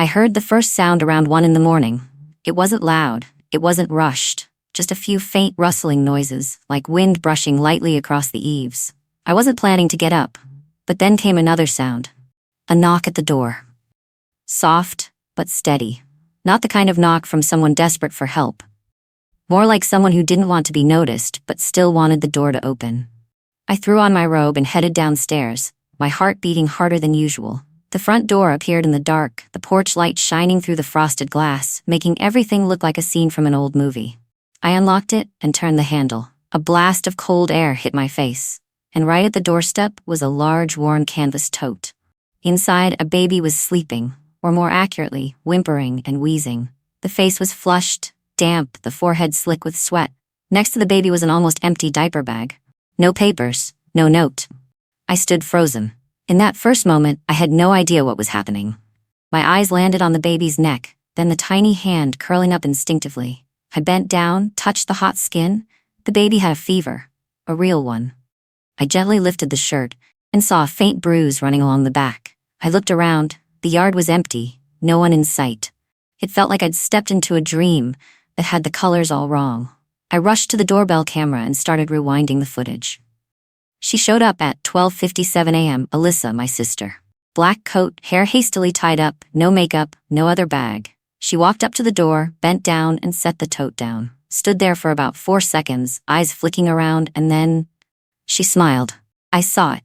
I heard the first sound around 1 in the morning. It wasn't loud, it wasn't rushed, just a few faint rustling noises, like wind brushing lightly across the eaves. I wasn't planning to get up, but then came another sound. A knock at the door. Soft, but steady. Not the kind of knock from someone desperate for help. More like someone who didn't want to be noticed, but still wanted the door to open. I threw on my robe and headed downstairs, my heart beating harder than usual. The front door appeared in the dark, the porch light shining through the frosted glass, making everything look like a scene from an old movie. I unlocked it and turned the handle. A blast of cold air hit my face, and right at the doorstep was a large worn canvas tote. Inside, a baby was sleeping, or more accurately, whimpering and wheezing. The face was flushed, damp, the forehead slick with sweat. Next to the baby was an almost empty diaper bag. No papers, no note. I stood frozen. In that first moment, I had no idea what was happening. My eyes landed on the baby's neck, then the tiny hand curling up instinctively. I bent down, touched the hot skin. The baby had a fever, a real one. I gently lifted the shirt and saw a faint bruise running along the back. I looked around. The yard was empty, no one in sight. It felt like I'd stepped into a dream that had the colors all wrong. I rushed to the doorbell camera and started rewinding the footage. She showed up at 12:57 a.m., Alyssa, my sister. Black coat, hair hastily tied up, no makeup, no other bag. She walked up to the door, bent down, and set the tote down. Stood there for about 4 seconds, eyes flicking around, and then she smiled. I saw it,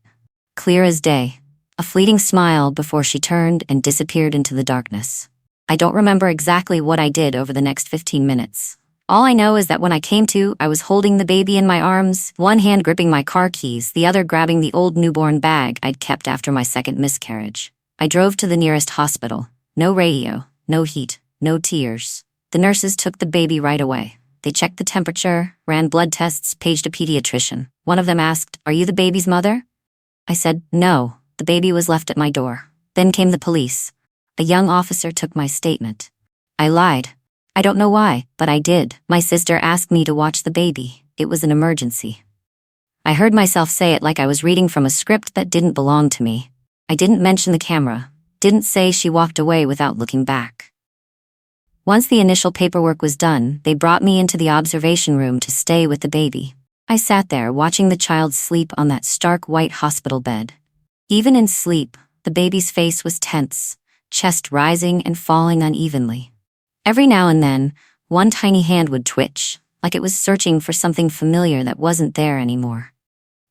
clear as day. A fleeting smile before she turned and disappeared into the darkness. I don't remember exactly what I did over the next 15 minutes. All I know is that when I came to, I was holding the baby in my arms, one hand gripping my car keys, the other grabbing the old newborn bag I'd kept after my second miscarriage. I drove to the nearest hospital. No radio, no heat, no tears. The nurses took the baby right away. They checked the temperature, ran blood tests, paged a pediatrician. One of them asked, "Are you the baby's mother?" I said, "No, the baby was left at my door." Then came the police. A young officer took my statement. I lied. I don't know why, but I did. My sister asked me to watch the baby. It was an emergency. I heard myself say it like I was reading from a script that didn't belong to me. I didn't mention the camera, didn't say she walked away without looking back. Once the initial paperwork was done, they brought me into the observation room to stay with the baby. I sat there watching the child sleep on that stark white hospital bed. Even in sleep, the baby's face was tense, chest rising and falling unevenly. Every now and then, one tiny hand would twitch, like it was searching for something familiar that wasn't there anymore.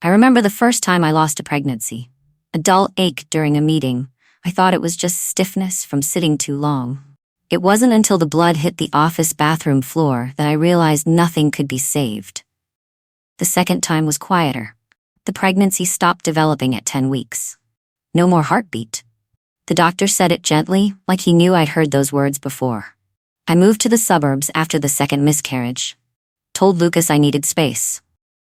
I remember the first time I lost a pregnancy. A dull ache during a meeting. I thought it was just stiffness from sitting too long. It wasn't until the blood hit the office bathroom floor that I realized nothing could be saved. The second time was quieter. The pregnancy stopped developing at 10 weeks. No more heartbeat. The doctor said it gently, like he knew I'd heard those words before. I moved to the suburbs after the second miscarriage. Told Lucas I needed space.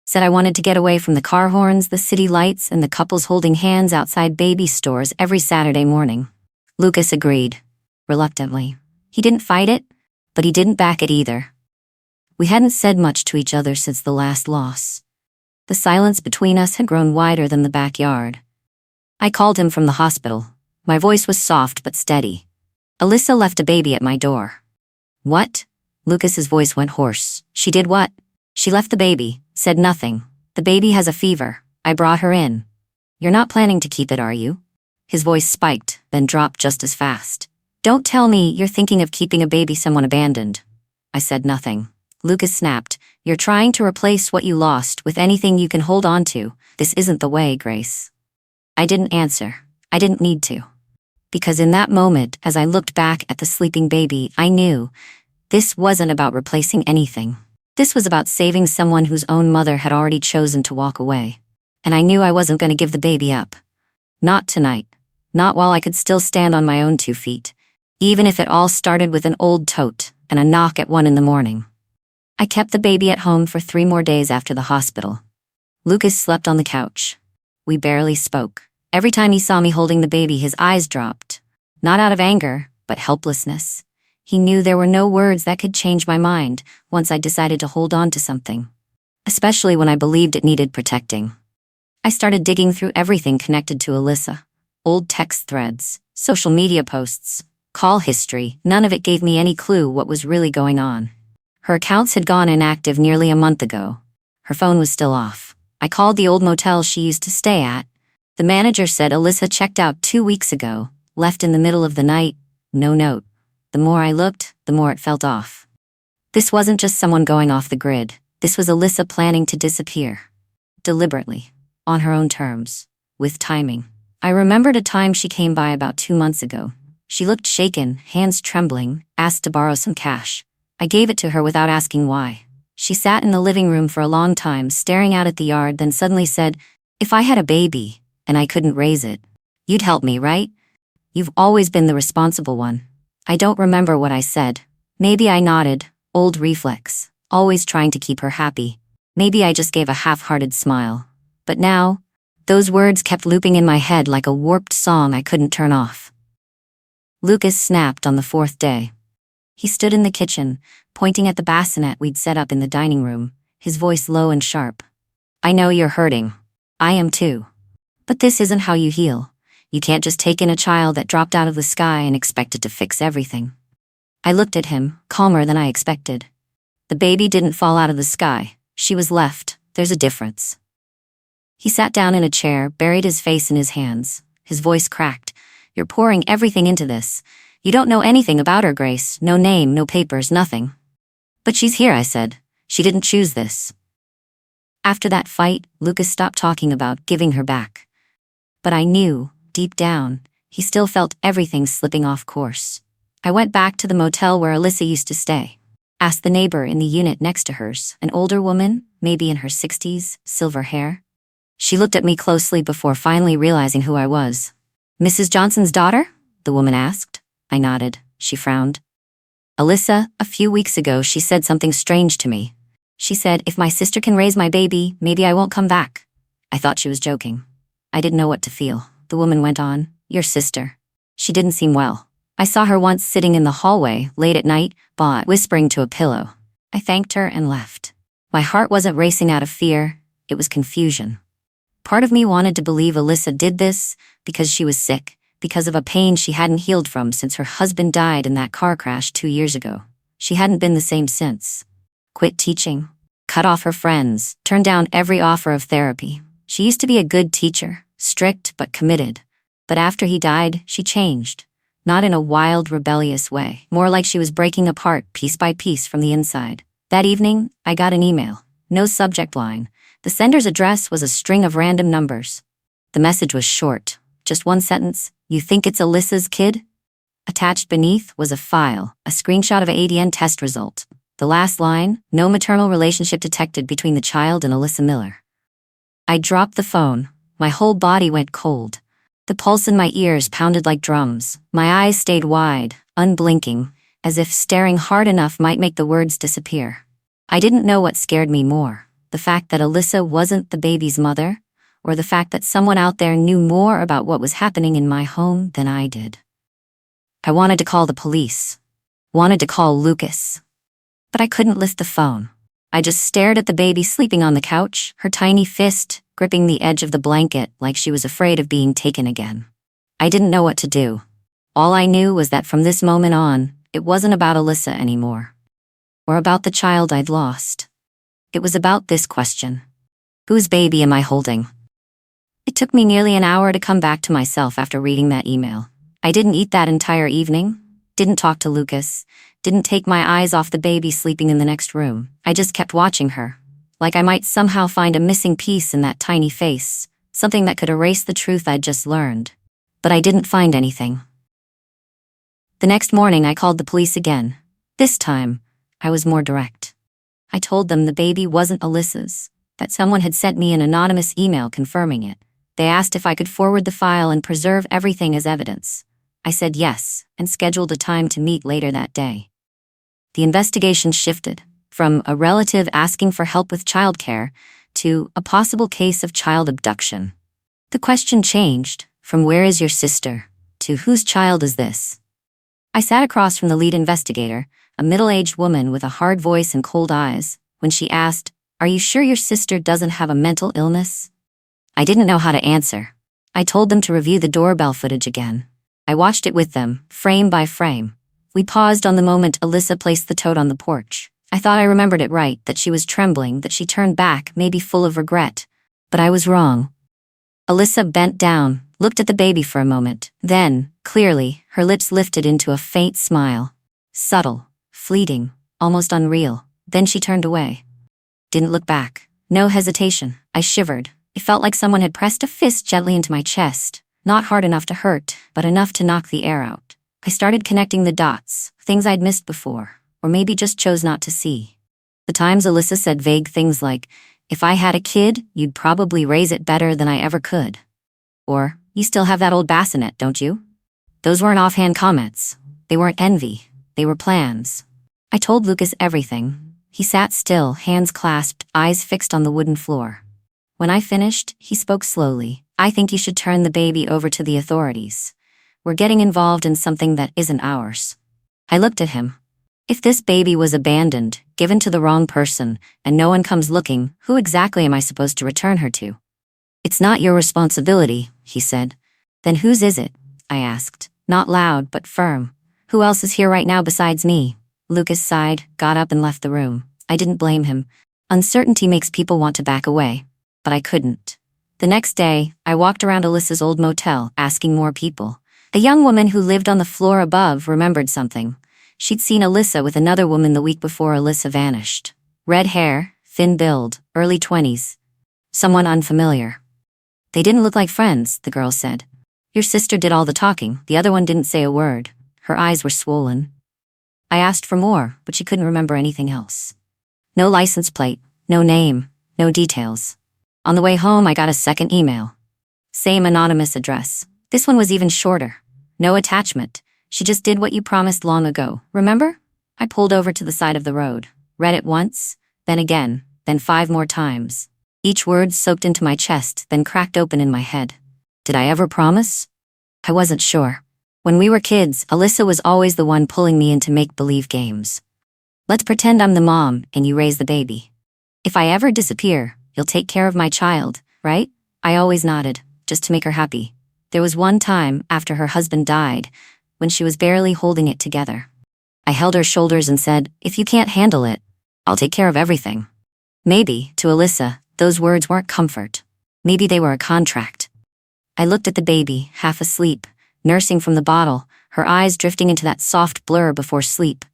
Said I wanted to get away from the car horns, the city lights, and the couples holding hands outside baby stores every Saturday morning. Lucas agreed, reluctantly. He didn't fight it, but he didn't back it either. We hadn't said much to each other since the last loss. The silence between us had grown wider than the backyard. I called him from the hospital. My voice was soft but steady. Alyssa left a baby at my door. What? Lucas's voice went hoarse. She did what? She left the baby, said nothing. The baby has a fever. I brought her in. You're not planning to keep it, are you? His voice spiked, then dropped just as fast. Don't tell me you're thinking of keeping a baby someone abandoned. I said nothing. Lucas snapped. You're trying to replace what you lost with anything you can hold on to. This isn't the way, Grace. I didn't answer. I didn't need to. Because in that moment, as I looked back at the sleeping baby, I knew this wasn't about replacing anything. This was about saving someone whose own mother had already chosen to walk away. And I knew I wasn't going to give the baby up. Not tonight. Not while I could still stand on my own 2 feet. Even if it all started with an old tote and a knock at 1 in the morning. I kept the baby at home for 3 more days after the hospital. Lucas slept on the couch. We barely spoke. Every time he saw me holding the baby, his eyes dropped. Not out of anger, but helplessness. He knew there were no words that could change my mind once I decided to hold on to something. Especially when I believed it needed protecting. I started digging through everything connected to Alyssa. Old text threads, social media posts, call history, none of it gave me any clue what was really going on. Her accounts had gone inactive nearly a month ago. Her phone was still off. I called the old motel she used to stay at. The manager said Alyssa checked out 2 weeks ago, left in the middle of the night, no note. The more I looked, the more it felt off. This wasn't just someone going off the grid. This was Alyssa planning to disappear. Deliberately. On her own terms. With timing. I remembered a time she came by about 2 months ago. She looked shaken, hands trembling, asked to borrow some cash. I gave it to her without asking why. She sat in the living room for a long time, staring out at the yard, then suddenly said, "If I had a baby, and I couldn't raise it, you'd help me, right? You've always been the responsible one." I don't remember what I said. Maybe I nodded, old reflex, always trying to keep her happy. Maybe I just gave a half-hearted smile. But now, those words kept looping in my head like a warped song I couldn't turn off. Lucas snapped on the 4th day. He stood in the kitchen, pointing at the bassinet we'd set up in the dining room, his voice low and sharp. "I know you're hurting. I am too. But this isn't how you heal. You can't just take in a child that dropped out of the sky and expect it to fix everything." I looked at him, calmer than I expected. "The baby didn't fall out of the sky. She was left. There's a difference." He sat down in a chair, buried his face in his hands. His voice cracked. "You're pouring everything into this. You don't know anything about her, Grace. No name, no papers, nothing." "But she's here," I said. "She didn't choose this." After that fight, Lucas stopped talking about giving her back. But I knew, deep down, he still felt everything slipping off course. I went back to the motel where Alyssa used to stay. Asked the neighbor in the unit next to hers, an older woman, maybe in her 60s, silver hair. She looked at me closely before finally realizing who I was. "Mrs. Johnson's daughter?" the woman asked. I nodded. She frowned. "Alyssa, a few weeks ago she said something strange to me. She said, if my sister can raise my baby, maybe I won't come back." I thought she was joking. I didn't know what to feel. The woman went on, "Your sister. She didn't seem well. I saw her once sitting in the hallway, late at night, whispering to a pillow." I thanked her and left. My heart wasn't racing out of fear, it was confusion. Part of me wanted to believe Alyssa did this because she was sick, because of a pain she hadn't healed from since her husband died in that car crash 2 years ago. She hadn't been the same since. Quit teaching, cut off her friends, turned down every offer of therapy. She used to be a good teacher, strict but committed. But after he died, she changed. Not in a wild, rebellious way, more like she was breaking apart piece by piece from the inside. That evening, I got an email. No subject line. The sender's address was a string of random numbers. The message was short, just one sentence: "You think it's Alyssa's kid?" Attached beneath was a file, a screenshot of an ADN test result. The last line: "No maternal relationship detected between the child and Alyssa Miller." I dropped the phone. My whole body went cold. The pulse in my ears pounded like drums. My eyes stayed wide, unblinking, as if staring hard enough might make the words disappear. I didn't know what scared me more. The fact that Alyssa wasn't the baby's mother, or the fact that someone out there knew more about what was happening in my home than I did. I wanted to call the police. Wanted to call Lucas. But I couldn't lift the phone. I just stared at the baby sleeping on the couch, her tiny fist gripping the edge of the blanket like she was afraid of being taken again. I didn't know what to do. All I knew was that from this moment on, it wasn't about Alyssa anymore. Or about the child I'd lost. It was about this question. Whose baby am I holding? It took me nearly an hour to come back to myself after reading that email. I didn't eat that entire evening, didn't talk to Lucas, didn't take my eyes off the baby sleeping in the next room. I just kept watching her, like I might somehow find a missing piece in that tiny face, something that could erase the truth I'd just learned. But I didn't find anything. The next morning I called the police again. This time, I was more direct. I told them the baby wasn't Alyssa's, that someone had sent me an anonymous email confirming it. They asked if I could forward the file and preserve everything as evidence. I said yes, and scheduled a time to meet later that day. The investigation shifted from a relative asking for help with childcare to a possible case of child abduction. The question changed from "Where is your sister?" to "Whose child is this?" I sat across from the lead investigator, a middle-aged woman with a hard voice and cold eyes, when she asked, "Are you sure your sister doesn't have a mental illness?" I didn't know how to answer. I told them to review the doorbell footage again. I watched it with them, frame by frame. We paused on the moment Alyssa placed the tote on the porch. I thought I remembered it right, that she was trembling, that she turned back, maybe full of regret. But I was wrong. Alyssa bent down, looked at the baby for a moment. Then, clearly, her lips lifted into a faint smile. Subtle, fleeting, almost unreal. Then she turned away. Didn't look back. No hesitation. I shivered. It felt like someone had pressed a fist gently into my chest. Not hard enough to hurt, but enough to knock the air out. I started connecting the dots, things I'd missed before, or maybe just chose not to see. The times Alyssa said vague things like, "If I had a kid, you'd probably raise it better than I ever could." Or, "You still have that old bassinet, don't you?" Those weren't offhand comments. They weren't envy. They were plans. I told Lucas everything. He sat still, hands clasped, eyes fixed on the wooden floor. When I finished, he spoke slowly. "I think you should turn the baby over to the authorities. We're getting involved in something that isn't ours." I looked at him. If this baby was abandoned, given to the wrong person, and no one comes looking, who exactly am I supposed to return her to? "It's not your responsibility," he said. "Then whose is it?" I asked, not loud but firm. "Who else is here right now besides me?" Lucas sighed, got up and left the room. I didn't blame him. Uncertainty makes people want to back away. But I couldn't. The next day, I walked around Alyssa's old motel, asking more people. A young woman who lived on the floor above remembered something. She'd seen Alyssa with another woman the week before Alyssa vanished. Red hair, thin build, early 20s. Someone unfamiliar. "They didn't look like friends," the girl said. "Your sister did all the talking, the other one didn't say a word. Her eyes were swollen." I asked for more, but she couldn't remember anything else. No license plate, no name, no details. On the way home, I got a second email. Same anonymous address. This one was even shorter. No attachment. "She just did what you promised long ago, remember?" I pulled over to the side of the road, read it once, then again, then 5 more times. Each word soaked into my chest, then cracked open in my head. Did I ever promise? I wasn't sure. When we were kids, Alyssa was always the one pulling me into make-believe games. "Let's pretend I'm the mom and you raise the baby. If I ever disappear, you'll take care of my child, right?" I always nodded, just to make her happy. There was one time, after her husband died, when she was barely holding it together. I held her shoulders and said, "If you can't handle it, I'll take care of everything." Maybe, to Alyssa, those words weren't comfort. Maybe they were a contract. I looked at the baby, half asleep, nursing from the bottle, her eyes drifting into that soft blur before sleep.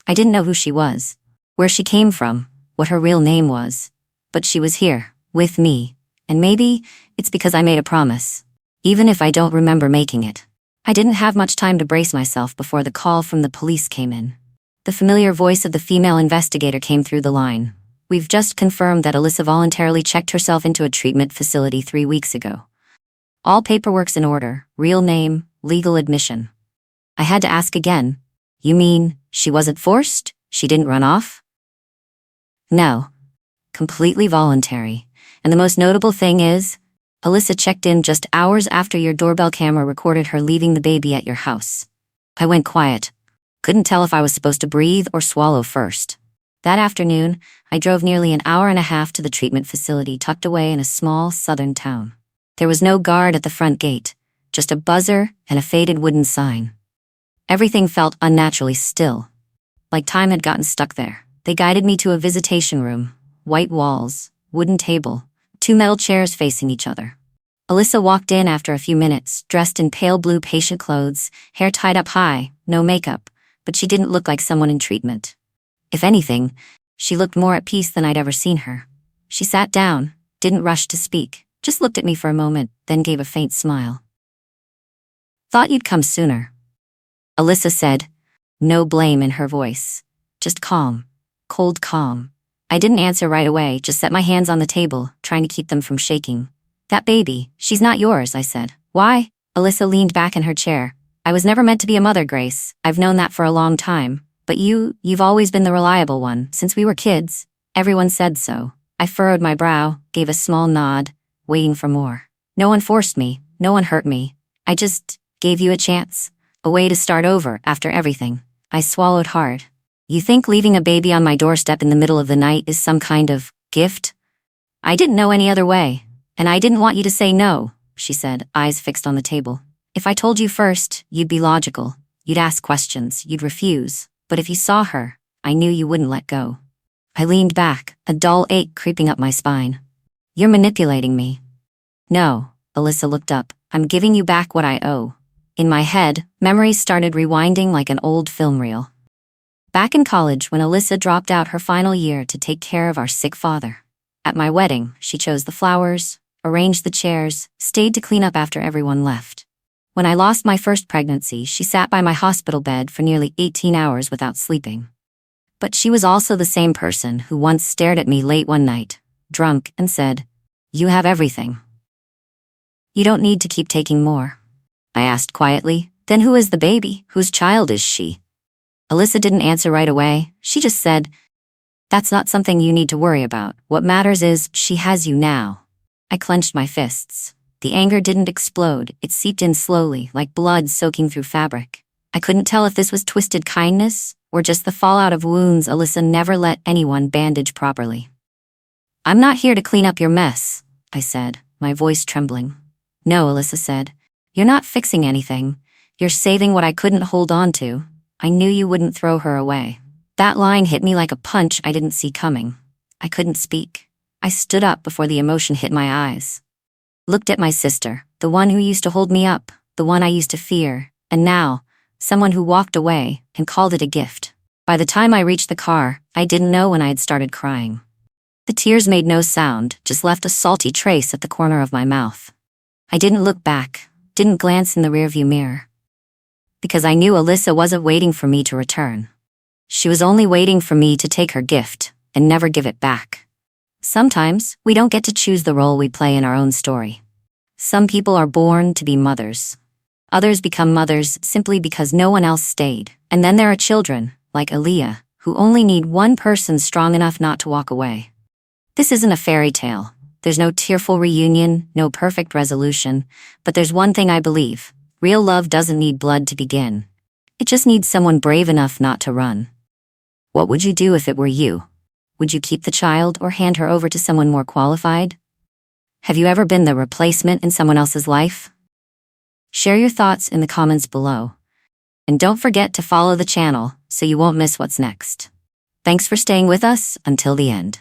I didn't know who she was, where she came from, what her real name was. But she was here, with me, and maybe it's because I made a promise, even if I don't remember making it. I didn't have much time to brace myself before the call from the police came in. The familiar voice of the female investigator came through the line. "We've just confirmed that Alyssa voluntarily checked herself into a treatment facility 3 weeks ago. All paperwork's in order, real name, legal admission." I had to ask again. "You mean, she wasn't forced? She didn't run off?" "No. Completely voluntary. And the most notable thing is, Alyssa checked in just hours after your doorbell camera recorded her leaving the baby at your house." I went quiet. Couldn't tell if I was supposed to breathe or swallow first. That afternoon, I drove nearly an hour and a half to the treatment facility tucked away in a small southern town. There was no guard at the front gate, just a buzzer and a faded wooden sign. Everything felt unnaturally still, like time had gotten stuck there. They guided me to a visitation room, white walls, wooden table, 2 metal chairs facing each other. Alyssa walked in after a few minutes, dressed in pale blue patient clothes, hair tied up high, no makeup, but she didn't look like someone in treatment. If anything, she looked more at peace than I'd ever seen her. She sat down, didn't rush to speak, just looked at me for a moment, then gave a faint smile. "Thought you'd come sooner," Alyssa said, no blame in her voice. Just calm, cold calm. I didn't answer right away, just set my hands on the table, trying to keep them from shaking. "That baby, she's not yours," I said. "Why?" Alyssa leaned back in her chair. "I was never meant to be a mother, Grace. I've known that for a long time. But you've always been the reliable one, since we were kids. Everyone said so." I furrowed my brow, gave a small nod, waiting for more. "No one forced me, no one hurt me. I just gave you a chance, a way to start over after everything." I swallowed hard. "You think leaving a baby on my doorstep in the middle of the night is some kind of gift?" "I didn't know any other way, and I didn't want you to say no," she said, eyes fixed on the table. If I told you first, you'd be logical. You'd ask questions, you'd refuse. But if you saw her, I knew you wouldn't let go. I leaned back, a dull ache creeping up my spine. You're manipulating me. No, Alyssa looked up. I'm giving you back what I owe. In my head, memories started rewinding like an old film reel. Back in college, when Alyssa dropped out her final year to take care of our sick father. At my wedding, she chose the flowers, arranged the chairs, stayed to clean up after everyone left. When I lost my first pregnancy, she sat by my hospital bed for nearly 18 hours without sleeping. But she was also the same person who once stared at me late one night, drunk, and said, "You have everything. You don't need to keep taking more." I asked quietly, "Then who is the baby? Whose child is she?" Alyssa didn't answer right away. She just said, "That's not something you need to worry about. What matters is, she has you now." I clenched my fists. The anger didn't explode. It seeped in slowly, like blood soaking through fabric. I couldn't tell if this was twisted kindness, or just the fallout of wounds Alyssa never let anyone bandage properly. "I'm not here to clean up your mess," I said, my voice trembling. "No," Alyssa said. "You're not fixing anything. You're saving what I couldn't hold on to. I knew you wouldn't throw her away." That line hit me like a punch I didn't see coming. I couldn't speak. I stood up before the emotion hit my eyes. Looked at my sister, the one who used to hold me up, the one I used to fear, and now, someone who walked away and called it a gift. By the time I reached the car, I didn't know when I had started crying. The tears made no sound, just left a salty trace at the corner of my mouth. I didn't look back, didn't glance in the rearview mirror. Because I knew Alyssa wasn't waiting for me to return. She was only waiting for me to take her gift and never give it back. Sometimes, we don't get to choose the role we play in our own story. Some people are born to be mothers. Others become mothers simply because no one else stayed. And then there are children, like Aaliyah, who only need one person strong enough not to walk away. This isn't a fairy tale. There's no tearful reunion, no perfect resolution, but there's one thing I believe. Real love doesn't need blood to begin. It just needs someone brave enough not to run. What would you do if it were you? Would you keep the child or hand her over to someone more qualified? Have you ever been the replacement in someone else's life? Share your thoughts in the comments below. And don't forget to follow the channel so you won't miss what's next. Thanks for staying with us until the end.